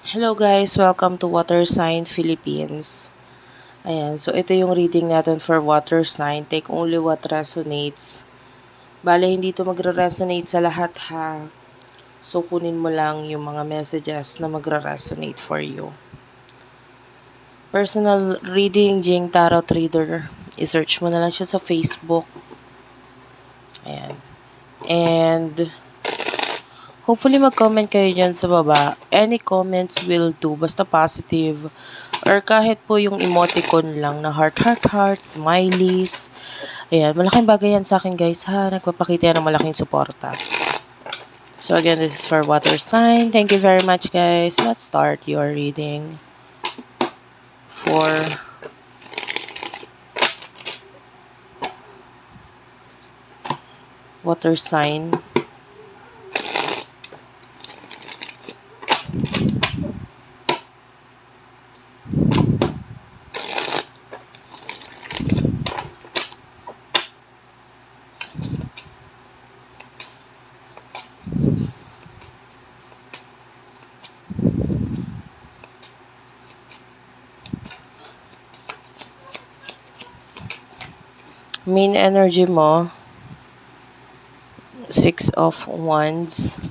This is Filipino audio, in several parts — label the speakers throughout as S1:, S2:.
S1: Hello guys, welcome to Water Sign Philippines. Ayan, so ito yung reading natin for water sign. Take only what resonates. Bale, hindi to magre-resonate sa lahat ha. So kunin mo lang yung mga messages na magre-resonate for you. Personal reading, Jing Tarot Reader. I-search mo na lang siya sa Facebook. Ayan. And hopefully mag-comment kayo dyan sa baba. Any comments will do. Basta positive. Or kahit po yung emoticon lang na heart, heart, heart, smileys. Ayan, malaking bagay yan sa akin guys ha. Nagpapakita yan ng malaking suporta. So again, this is for water sign. Thank you very much guys. Let's start your reading. For water sign. Main energy mo, 6 of Wands.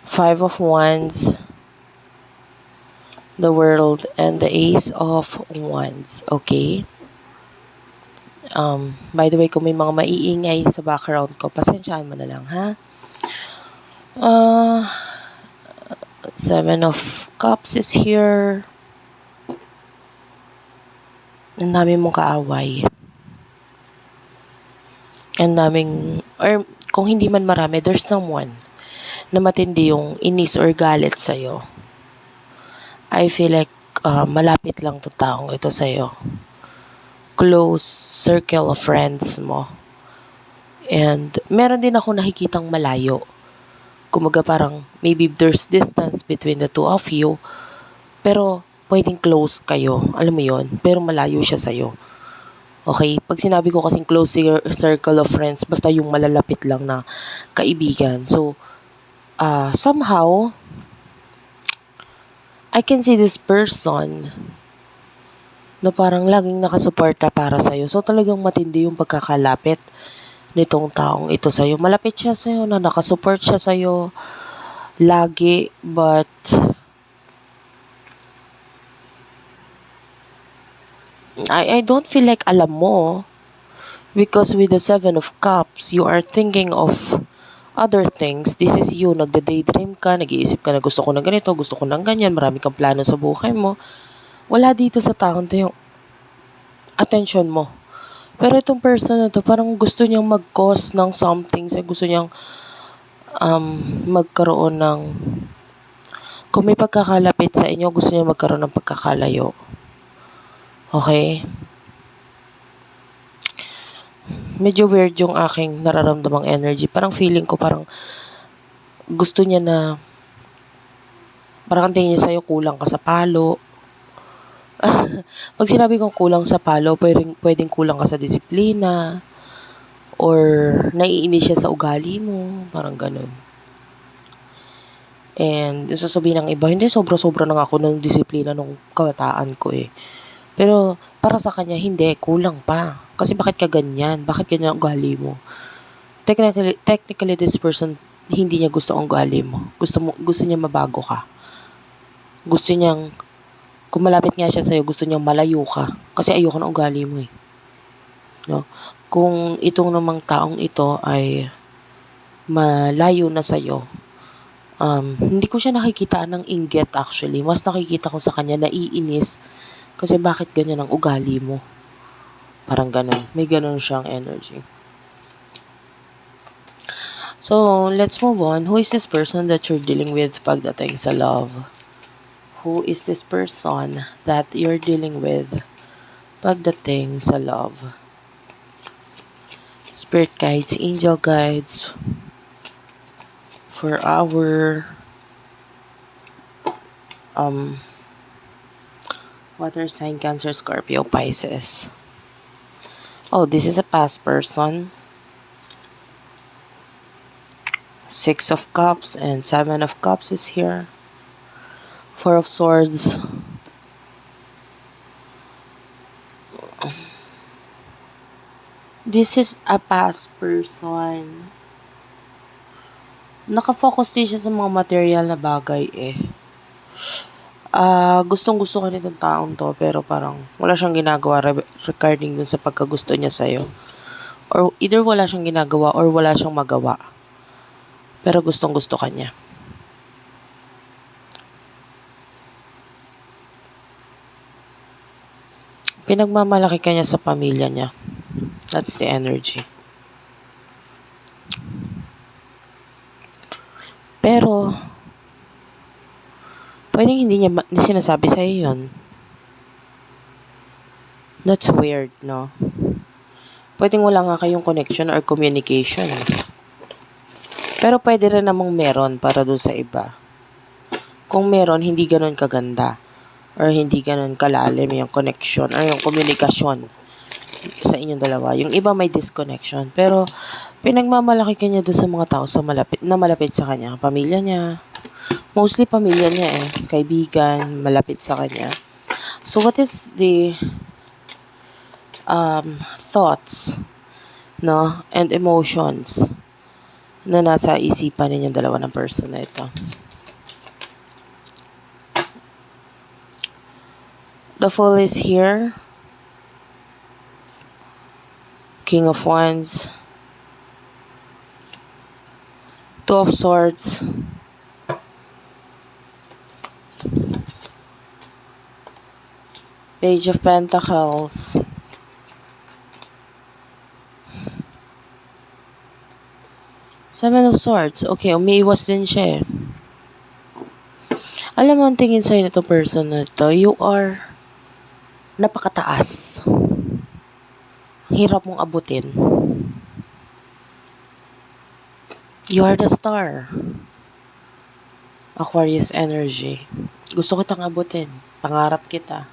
S1: Five of Wands, the World, and the Ace of Wands. Okay? By the way, kung may mga maiingay sa background ko, pasensyaan mo na lang, ha? Uh, Seven of Cups is here. Ang dami mong kaaway. Ang daming, or kung hindi man marami, there's someone na matindi yung inis or galit sa'yo. I feel like malapit lang to taong ito sa'yo. Close circle of friends mo. And meron din ako nakikitang malayo. Kumaga parang maybe there's distance between the two of you. Pero pwedeng close kayo. Alam mo yon, pero malayo siya sa'yo. Okay? Pag sinabi ko kasing close circle of friends, basta yung malalapit lang na kaibigan. So, somehow, I can see this person na parang laging nakasuporta para sa'yo. So, talagang matindi yung pagkakalapit nitong taong ito sa'yo. Malapit siya sa'yo na nakasupport siya sa'yo lagi, but I don't feel like alam mo, because with the Seven of Cups, you are thinking of other things. This is you, nagda-daydream ka, nag-iisip ka na gusto ko ng ganito, gusto ko ng ganyan, marami kang plano sa buhay mo. Wala dito sa taong to yung attention mo. Pero itong person na to, parang gusto niyang mag-cause ng something. Gusto niyang magkaroon ng, kung may pagkakalapit sa inyo, gusto niya magkaroon ng pagkakalayo. Okay? Medyo weird yung aking nararamdamang energy. Parang feeling ko parang gusto niya na, parang ang tingin niya sa'yo kulang ka sa palo. Pag sinabi kong kulang sa palo, pwedeng kulang ka sa disiplina, or naiinis siya sa ugali mo, parang ganun. And sasabihin ng iba, hindi, sobra-sobra na ako ng disiplina nung kabataan ko eh. Pero para sa kanya, hindi, kulang pa. Kasi bakit ka ganyan? Bakit ganyan ang ugali mo? Technically, this person, hindi niya gusto ang ugali mo. Gusto niya mabago ka. Gusto niyang, kung malapit nga siya sa'yo, gusto niyang malayo ka. Kasi ayoko ng ugali mo eh. No? Kung itong namang taong ito ay malayo na sa'yo, hindi ko siya nakikita ng inggit actually. Mas nakikita ko sa kanya naiinis kasi bakit ganyan ang ugali mo. Parang ganun. May ganun siyang energy. So, let's move on. Who is this person that you're dealing with pagdating sa love? Who is this person that you're dealing with pagdating sa love? Spirit guides, angel guides for our water sign, Cancer, Scorpio, Pisces. Oh, this is a past person. Six of Cups and Seven of Cups is here. Four of Swords. This is a past person. Nakafocus din siya sa mga material na bagay eh. Gustong-gusto ka nitong taong to, pero parang wala siyang ginagawa regarding dun sa pagkagusto niya sa'yo. Or either wala siyang ginagawa or wala siyang magawa. Pero gustong-gusto ka niya. Pinagmamalaki ka niya sa pamilya niya. That's the energy. Pero, pwedeng hindi niya sinasabi sa'yo yun. That's weird, no? Pwedeng wala nga kayong connection or communication. Pero pwede rin namang meron para doon sa iba. Kung meron, hindi ganun kaganda. Or hindi ganun kalalim yung connection or yung komunikasyon sa inyong dalawa. Yung iba may disconnection. Pero, pinagmamalaki ka niya doon sa mga tao na malapit sa kanya. Pamilya niya. Mostly pamilya niya eh. Kaibigan, malapit sa kanya. So, what is the thoughts, no, and emotions na nasa isipan ninyong dalawa ng person na ito? The Fool is here. King of Wands. Two of Swords. Page of Pentacles. Seven of Swords. Okay, umiiwas din siya eh. Alam mo, ang tingin sa'yo nito person na ito, you are napakataas. Ang hirap mong abutin. You are the star. Aquarius energy. Gusto kitang abutin. Pangarap kita.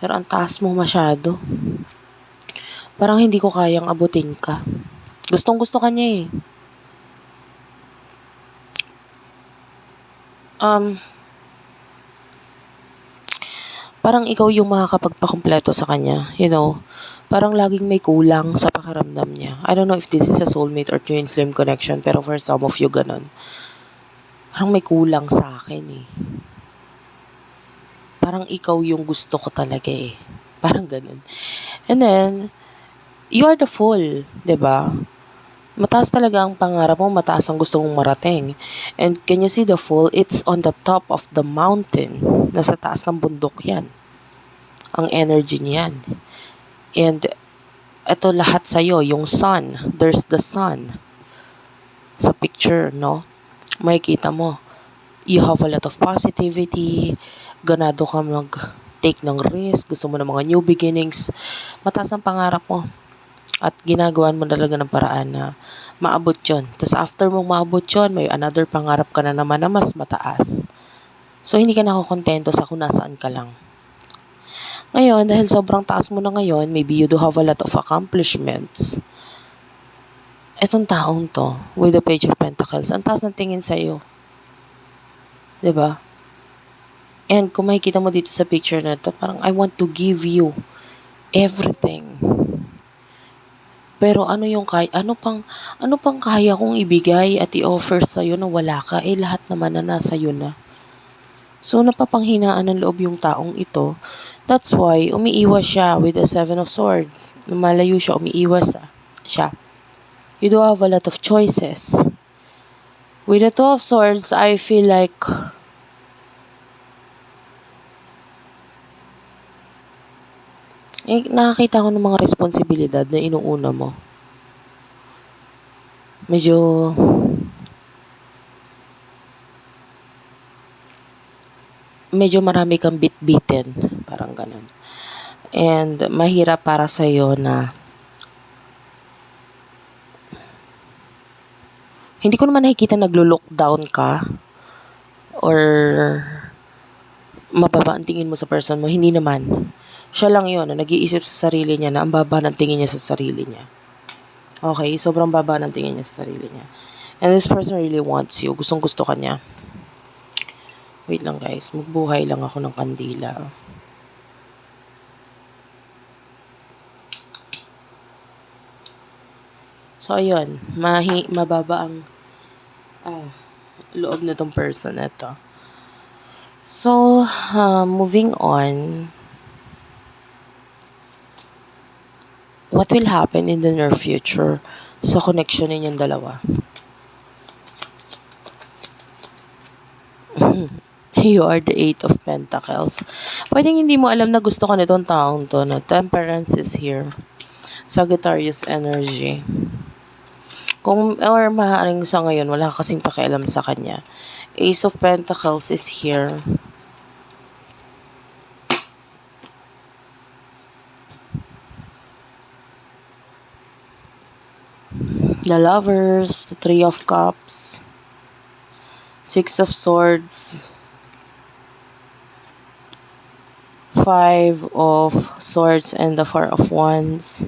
S1: Pero ang taas mo masyado. Parang hindi ko kayang abutin ka. Gustong-gusto ka niya eh. Parang ikaw yung makakapagpakumpleto sa kanya. You know, parang laging may kulang sa pakiramdam niya. I don't know if this is a soulmate or twin flame connection, pero for some of you, ganun. Parang may kulang sa akin eh. Parang ikaw yung gusto ko talaga eh. Parang ganun. And then, you are the Fool, 'di ba? Mataas talaga ang pangarap mo, mataas ang gusto mong marating. And can you see the Fool? It's on the top of the mountain. Nasa taas ng bundok yan. Ang energy niyan. And ito lahat sa'yo, yung sun. There's the sun. Sa picture, no? Makikita mo. You have a lot of positivity. Ganado ka mag-take ng risk. Gusto mo ng mga new beginnings. Mataas ang pangarap mo. At ginagawan mo talaga ng paraan na maabot yun. Tapos after mong maabot yun, may another pangarap ka na naman na mas mataas. So, hindi ka nakukontento sa kung nasaan ka lang. Ngayon, dahil sobrang taas mo na ngayon, maybe you do have a lot of accomplishments. Etong taong to, with the Page of Pentacles, ang taas ng tingin sa'yo. 'Di ba? And kung makikita mo dito sa picture na to, parang I want to give you everything. Pero ano pang kaya kong ibigay at i-offer sa iyo na wala ka, eh lahat naman na nasa iyo na. So napapanghinaan ng loob yung taong ito. That's why umiiwas siya with the Seven of Swords. Lumalayo siya, umiiwas siya. You do have a lot of choices. With the Two of Swords, I feel like nakakita ko ng mga responsibilidad na inuuna mo. Medyo marami kang bit-bitin. Parang ganun. And mahirap para sa'yo na hindi ko naman nakikita naglo-lockdown ka or mababa ang tingin mo sa person mo. Hindi naman. Siya lang yun na nag-iisip sa sarili niya na ang baba ng tingin niya sa sarili niya. Okay? Sobrang baba ng tingin niya sa sarili niya. And this person really wants you. Gustong gusto ka niya. Wait lang guys, magbuhay lang ako ng kandila. So ayun, mababa ang loob na tong person na to. So, moving on. What will happen in the near future sa connection ninyong dalawa? You are the 8 of Pentacles. Pwedeng hindi mo alam na gusto ka nitong taong to na Temperance is here. Sagittarius energy. Or maaaring sa ngayon, wala kasing pakialam sa kanya. Ace of Pentacles is here. The Lovers, the Three of Cups, Six of Swords, Five of Swords, and the Four of Wands.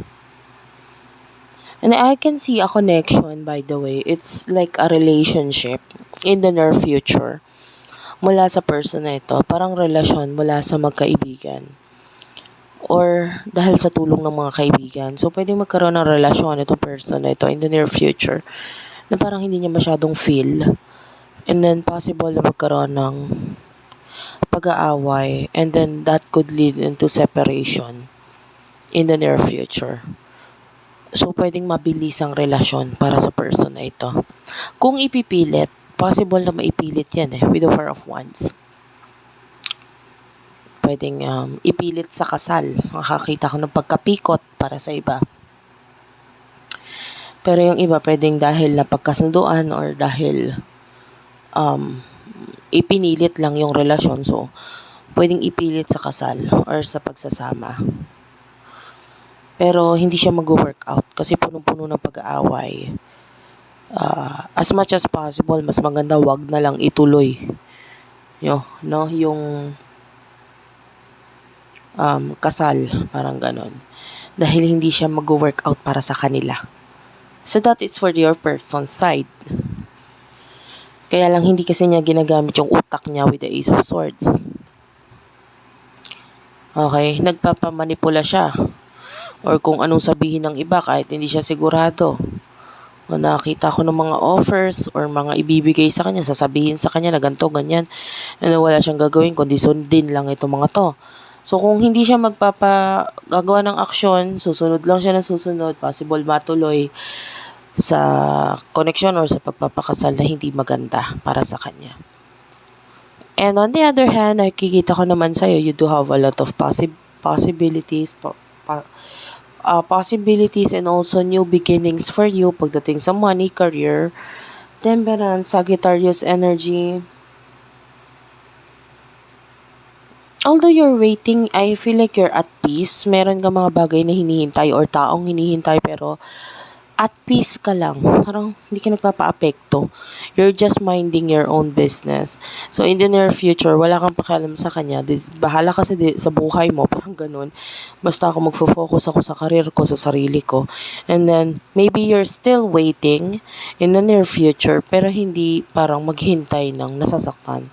S1: And I can see a connection, by the way. It's like a relationship in the near future. Mula sa person na ito, parang relasyon mula sa magkaibigan. Or dahil sa tulong ng mga kaibigan. So, pwedeng magkaroon ng relasyon itong person na ito in the near future na parang hindi niya masyadong feel. And then, possible na magkaroon ng pag-aaway. And then, that could lead into separation in the near future. So, pwedeng mabilis ang relasyon para sa person na ito. Kung ipipilit, possible na maipilit yan with the Four of Wands. Pwedeng ipilit sa kasal. Makakita ko ng pagkapikot para sa iba. Pero yung iba, pwedeng dahil napagkasunduan or dahil ipinilit lang yung relasyon. So, pwedeng ipilit sa kasal or sa pagsasama. Pero hindi siya mag-work out kasi punong-puno ng pag-aaway. As much as possible, mas maganda wag na lang ituloy. Yung kasal, parang ganon. Dahil hindi siya mag-work out para sa kanila. So that is for your person's side. Kaya lang hindi kasi niya ginagamit yung utak niya with the Ace of Swords. Okay, nagpapamanipula siya. Or kung anong sabihin ng iba kahit hindi siya sigurado. O nakita ko ng mga offers or mga ibibigay sa kanya, sasabihin sa kanya na ganito, ganyan. And wala siyang gagawin kundi sundin lang itong mga to. So kung hindi siya gagawa ng aksyon, susunod lang siya na susunod, possible matuloy sa connection or sa pagpapakasal na hindi maganda para sa kanya. And on the other hand, nakikita ko naman sa'yo, you do have a lot of possibilities and also new beginnings for you pagdating sa money, career, Temperance, Sagittarius energy. Although you're waiting, I feel like you're at peace. Meron ka mga bagay na hinihintay or taong hinihintay pero at peace ka lang. Parang hindi ka nagpapa-apekto. You're just minding your own business. So, in the near future, wala kang pakialam sa kanya. Bahala ka sa buhay mo. Parang ganun. Basta ako magfo-focus ako sa career ko, sa sarili ko. And then, maybe you're still waiting in the near future, pero hindi parang maghintay ng nasasaktan.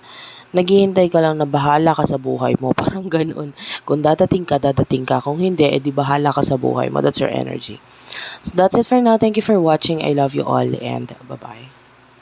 S1: Naghihintay ka lang na bahala ka sa buhay mo. Parang ganun. Kung dadating ka, dadating ka. Kung hindi, edi bahala ka sa buhay mo. That's your energy. So that's it for now. Thank you for watching. I love you all and bye-bye.